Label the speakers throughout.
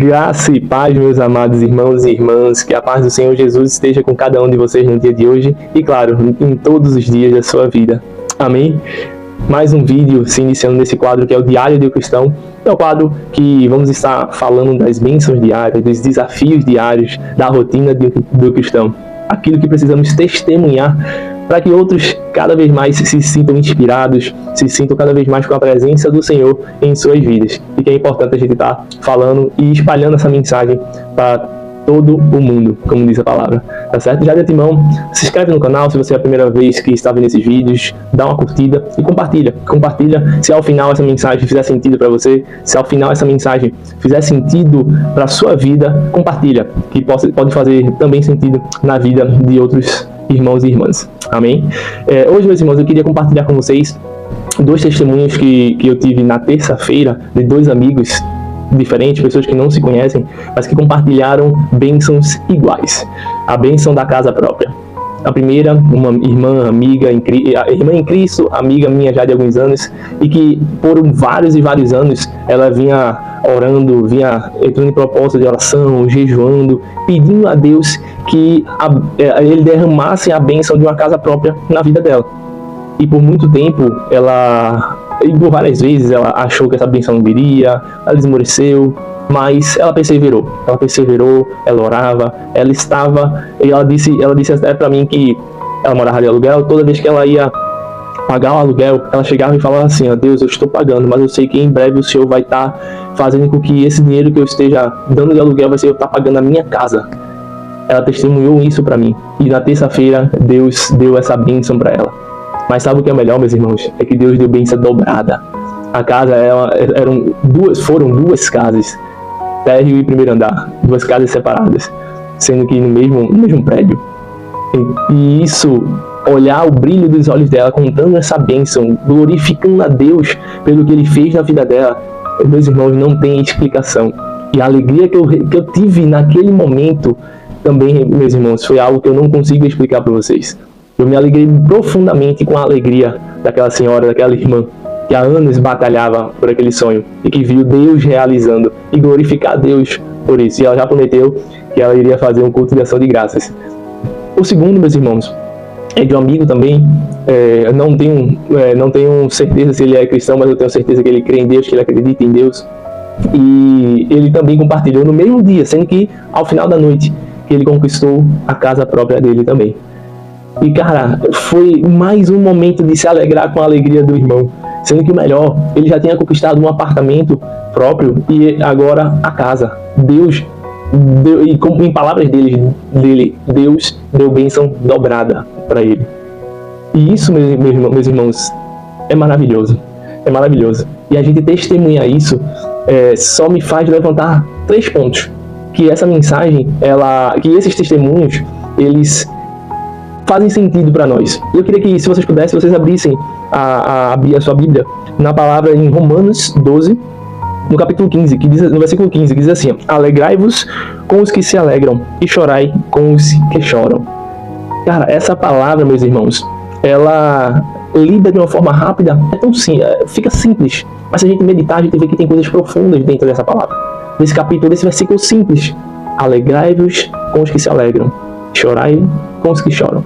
Speaker 1: Graça e paz, meus amados irmãos e irmãs, que a paz do Senhor Jesus esteja com cada um de vocês no dia de hoje e, claro, em todos os dias da sua vida. Amém? Mais um vídeo se iniciando nesse quadro que é o Diário do Cristão. É o quadro que vamos estar falando das bênçãos diárias, dos desafios diários, da rotina do cristão. Aquilo que precisamos testemunhar para que outros cada vez mais se sintam inspirados, se sintam cada vez mais com a presença do Senhor em suas vidas. E que é importante a gente estar falando e espalhando essa mensagem para todo o mundo, como diz a palavra, tá certo? Já de antemão, se inscreve no canal se você é a primeira vez que está vendo esses vídeos, dá uma curtida e compartilha se ao final essa mensagem fizer sentido para você, se ao final essa mensagem fizer sentido para a sua vida, compartilha, que pode fazer também sentido na vida de outros irmãos e irmãs, amém? Hoje, meus irmãos, eu queria compartilhar com vocês dois testemunhos que eu tive na terça-feira de dois amigos diferentes, pessoas que não se conhecem, mas que compartilharam bênçãos iguais. A bênção da casa própria. A primeira, uma irmã, irmã em Cristo, amiga minha já de alguns anos, e que por vários e vários anos ela vinha orando, vinha entrando em propósito de oração, jejuando, pedindo a Deus que Ele derramasse a bênção de uma casa própria na vida dela. E por muito tempo e por várias vezes ela achou que essa bênção não viria, ela esmoreceu, mas ela perseverou, ela orava, e ela disse até pra mim que ela morava de aluguel. Toda vez que ela ia pagar o aluguel, ela chegava e falava assim: ó, Deus, eu estou pagando, mas eu sei que em breve o Senhor vai estar fazendo com que esse dinheiro que eu esteja dando de aluguel vai ser eu estar pagando a minha casa. Ela testemunhou isso pra mim, e na terça-feira Deus deu essa bênção pra ela. Mas sabe o que é melhor, meus irmãos? É que Deus deu bênção dobrada. A casa, foram duas casas, térreo e primeiro andar, duas casas separadas, sendo que no mesmo prédio. E isso, olhar o brilho dos olhos dela, contando essa bênção, glorificando a Deus pelo que Ele fez na vida dela, meus irmãos, não tem explicação. E a alegria que eu tive naquele momento, também, meus irmãos, foi algo que eu não consigo explicar para vocês. Eu me alegrei profundamente com a alegria daquela senhora, daquela irmã, que há anos batalhava por aquele sonho e que viu Deus realizando e glorificar a Deus por isso. E ela já prometeu que ela iria fazer um culto de ação de graças. O segundo, meus irmãos, é de um amigo também. Eu não tenho certeza se ele é cristão, mas eu tenho certeza que ele crê em Deus, que ele acredita em Deus. E ele também compartilhou no mesmo dia, sendo que ao final da noite que ele conquistou a casa própria dele também. E cara, foi mais um momento de se alegrar com a alegria do irmão. Sendo que o melhor, ele já tinha conquistado um apartamento próprio e agora a casa. Deus deu, e em palavras dele, Deus deu bênção dobrada para ele. E isso, meus irmãos, é maravilhoso. É maravilhoso. E a gente testemunhar isso só me faz levantar 3 pontos. Que essa mensagem, que esses testemunhos, eles fazem sentido para nós. Eu queria que, se vocês pudessem, vocês abrissem a sua Bíblia na palavra em Romanos 12, no capítulo 15, no versículo 15, que diz assim: alegrai-vos com os que se alegram e chorai com os que choram. Cara, essa palavra, meus irmãos, ela lida de uma forma rápida, fica simples, mas se a gente meditar, a gente vê que tem coisas profundas dentro dessa palavra. Nesse capítulo, desse versículo simples: alegrai-vos com os que se alegram, chorai com os que choram.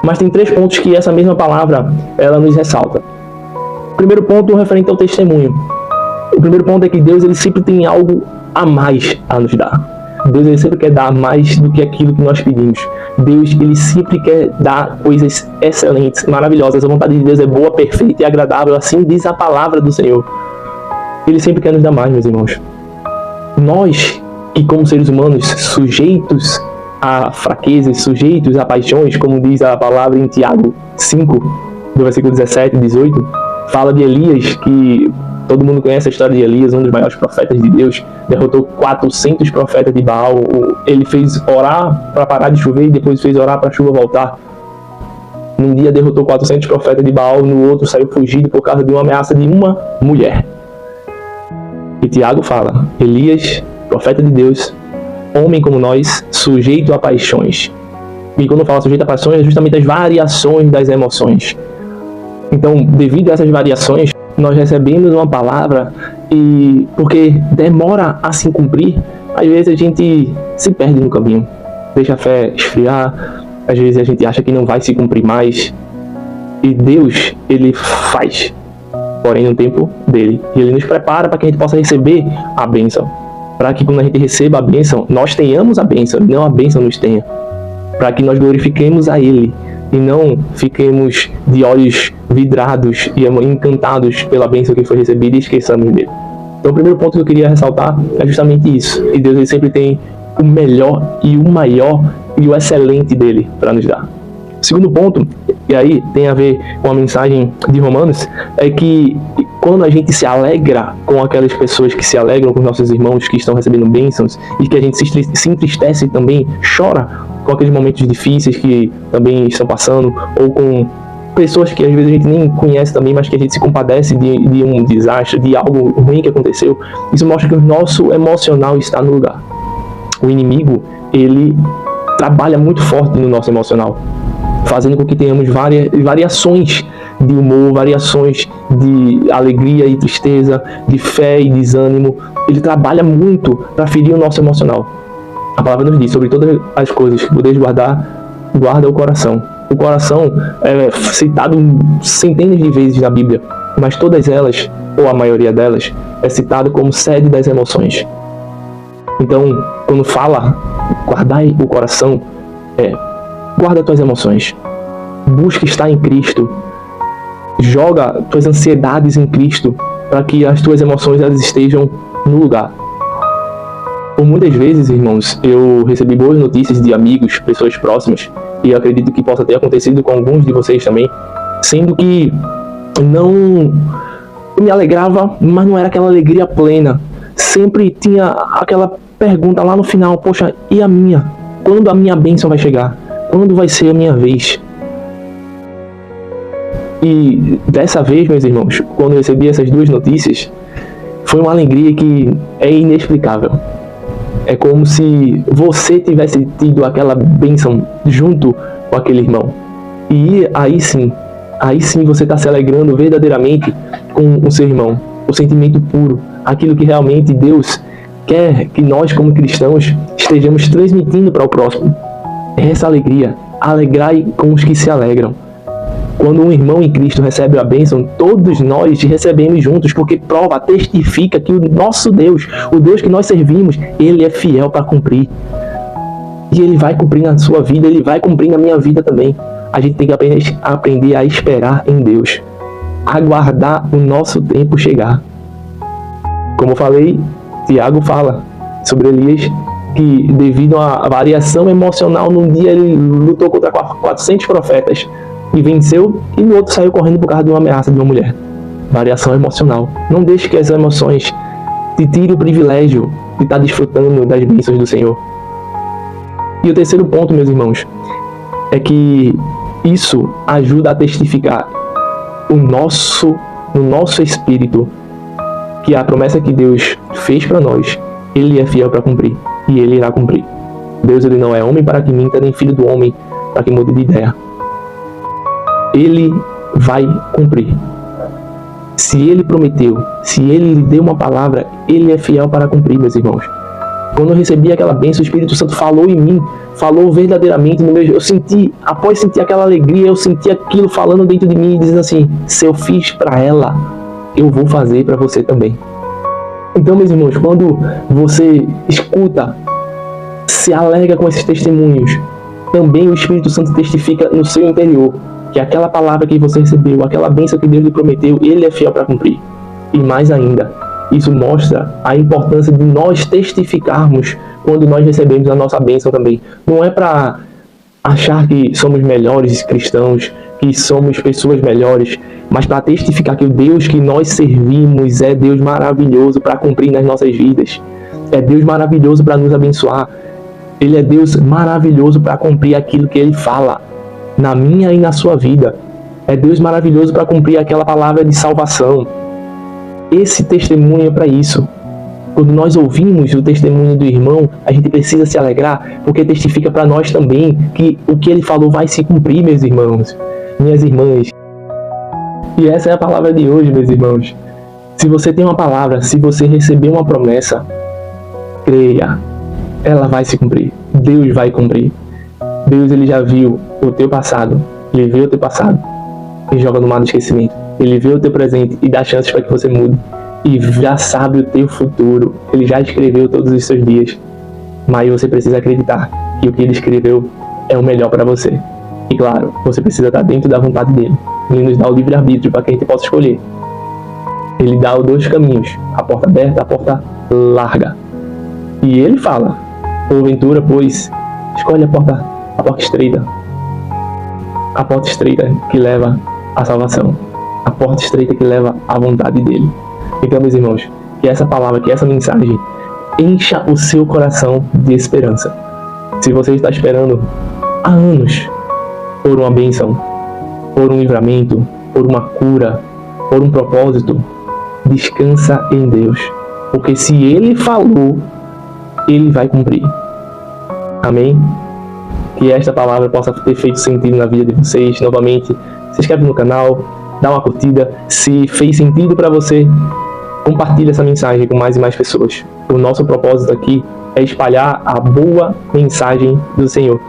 Speaker 1: Mas tem 3 pontos que essa mesma palavra ela nos ressalta. O primeiro ponto, referente ao testemunho. O primeiro ponto é que Deus, ele sempre tem algo a mais a nos dar. Deus, ele sempre quer dar mais do que aquilo que nós pedimos. Deus, ele sempre quer dar coisas excelentes, maravilhosas. A vontade de Deus é boa, perfeita e agradável, assim diz a palavra do Senhor. Ele sempre quer nos dar mais, meus irmãos. Nós, que como seres humanos, sujeitos a fraquezas, sujeitos a paixões, como diz a palavra em Tiago 5, do versículo 17 e 18, fala de Elias, que todo mundo conhece a história de Elias, um dos maiores profetas de Deus, derrotou 400 profetas de Baal. Ele fez orar para parar de chover e depois fez orar para a chuva voltar. Num dia derrotou 400 profetas de Baal, no outro saiu fugido por causa de uma ameaça de uma mulher. E Tiago fala: Elias, profeta de Deus, homem como nós, sujeito a paixões. E quando fala sujeito a paixões, é justamente as variações das emoções. Então, devido a essas variações, nós recebemos uma palavra E porque demora a se cumprir, às vezes a gente se perde no caminho, deixa a fé esfriar, às vezes a gente acha que não vai se cumprir mais. E Deus, Ele faz, porém no tempo dele. E Ele nos prepara para que a gente possa receber a bênção. Para que quando a gente receba a bênção, nós tenhamos a bênção, e não a bênção nos tenha. Para que nós glorifiquemos a Ele e não fiquemos de olhos vidrados e encantados pela bênção que foi recebida e esqueçamos dele. Então o primeiro ponto que eu queria ressaltar é justamente isso. E Deus, ele sempre tem o melhor e o maior e o excelente dele para nos dar. O segundo ponto, e aí tem a ver com a mensagem de Romanos, é que quando a gente se alegra com aquelas pessoas que se alegram com os nossos irmãos que estão recebendo bênçãos, e que a gente se entristece e também chora com aqueles momentos difíceis que também estão passando, ou com pessoas que às vezes a gente nem conhece também, mas que a gente se compadece de um desastre, de algo ruim que aconteceu, isso mostra que o nosso emocional está no lugar. O inimigo, ele trabalha muito forte no nosso emocional, fazendo com que tenhamos variações de humor, variações de alegria e tristeza, de fé e desânimo. Ele trabalha muito para ferir o nosso emocional. A palavra nos diz, sobre todas as coisas que podeis guardar, guarda o coração. O coração é citado centenas de vezes na Bíblia, mas todas elas, ou a maioria delas, é citado como sede das emoções. Então, quando fala, guardai o coração, guarda tuas emoções. Busca estar em Cristo. Joga tuas ansiedades em Cristo, para que as tuas emoções elas estejam no lugar. Por muitas vezes, irmãos, eu recebi boas notícias de amigos, pessoas próximas, e eu acredito que possa ter acontecido com alguns de vocês também, sendo que não me alegrava, mas não era aquela alegria plena. Sempre tinha aquela pergunta lá no final, poxa, e a minha? Quando a minha bênção vai chegar? Quando vai ser a minha vez? E dessa vez, meus irmãos, quando eu recebi essas duas notícias, foi uma alegria que é inexplicável. É como se você tivesse tido aquela bênção junto com aquele irmão. E aí sim você está se alegrando verdadeiramente com o seu irmão. O sentimento puro, aquilo que realmente Deus quer que nós como cristãos estejamos transmitindo para o próximo. É essa alegria. Alegrai com os que se alegram. Quando um irmão em Cristo recebe a bênção, todos nós recebemos juntos, porque prova, testifica que o nosso Deus, o Deus que nós servimos, Ele é fiel para cumprir. E Ele vai cumprir na sua vida, Ele vai cumprir na minha vida também. A gente tem que aprender a esperar em Deus, aguardar o nosso tempo chegar. Como eu falei, Tiago fala sobre Elias, que devido à variação emocional, num dia ele lutou contra 400 profetas, e venceu, e no outro saiu correndo por causa de uma ameaça de uma mulher. Variação emocional. Não deixe que as emoções te tirem o privilégio de estar desfrutando das bênçãos do Senhor. E o terceiro ponto, meus irmãos, é que isso ajuda a testificar no nosso espírito que a promessa que Deus fez para nós, Ele é fiel para cumprir, e Ele irá cumprir. Deus, Ele não é homem para que minta, nem filho do homem para que mude de ideia. Ele vai cumprir. Se Ele prometeu, se Ele lhe deu uma palavra, Ele é fiel para cumprir, meus irmãos. Quando eu recebi aquela bênção, o Espírito Santo falou em mim, falou verdadeiramente no meu... Eu senti, após sentir aquela alegria, eu senti aquilo falando dentro de mim, dizendo assim, se eu fiz para ela, eu vou fazer para você também. Então, meus irmãos, quando você escuta, se alegra com esses testemunhos, também o Espírito Santo testifica no seu interior que aquela palavra que você recebeu, aquela bênção que Deus lhe prometeu, Ele é fiel para cumprir. E mais ainda, isso mostra a importância de nós testificarmos quando nós recebemos a nossa bênção também. Não é para achar que somos melhores cristãos, que somos pessoas melhores, mas para testificar que o Deus que nós servimos é Deus maravilhoso para cumprir nas nossas vidas. É Deus maravilhoso para nos abençoar. Ele é Deus maravilhoso para cumprir aquilo que Ele fala na minha e na sua vida. É Deus maravilhoso para cumprir aquela palavra de salvação. Esse testemunho é para isso. Quando nós ouvimos o testemunho do irmão, a gente precisa se alegrar, porque testifica para nós também que o que ele falou vai se cumprir, meus irmãos, minhas irmãs. E essa é a palavra de hoje, meus irmãos. Se você tem uma palavra, se você receber uma promessa, creia, ela vai se cumprir. Deus vai cumprir. Deus, ele já viu o teu passado, ele vê o teu passado e joga no mar do esquecimento. Ele vê o teu presente e dá chances para que você mude. E já sabe o teu futuro. Ele já escreveu todos os seus dias. Mas você precisa acreditar que o que ele escreveu é o melhor para você. E claro, você precisa estar dentro da vontade dele. Ele nos dá o livre-arbítrio para que a gente possa escolher. Ele dá os dois caminhos, a porta aberta, a porta larga. E ele fala, porventura, pois, escolhe a porta estreita. A porta estreita que leva à salvação. A porta estreita que leva à vontade dele. Então, meus irmãos, que essa palavra, que essa mensagem encha o seu coração de esperança. Se você está esperando há anos por uma bênção, por um livramento, por uma cura, por um propósito, descansa em Deus. Porque se Ele falou, Ele vai cumprir. Amém? Que esta palavra possa ter feito sentido na vida de vocês. Novamente, se inscreve no canal, dá uma curtida. Se fez sentido para você, compartilhe essa mensagem com mais e mais pessoas. O nosso propósito aqui é espalhar a boa mensagem do Senhor.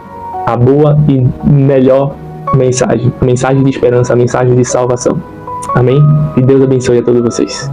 Speaker 1: A boa e melhor mensagem. A mensagem de esperança, a mensagem de salvação. Amém? E Deus abençoe a todos vocês.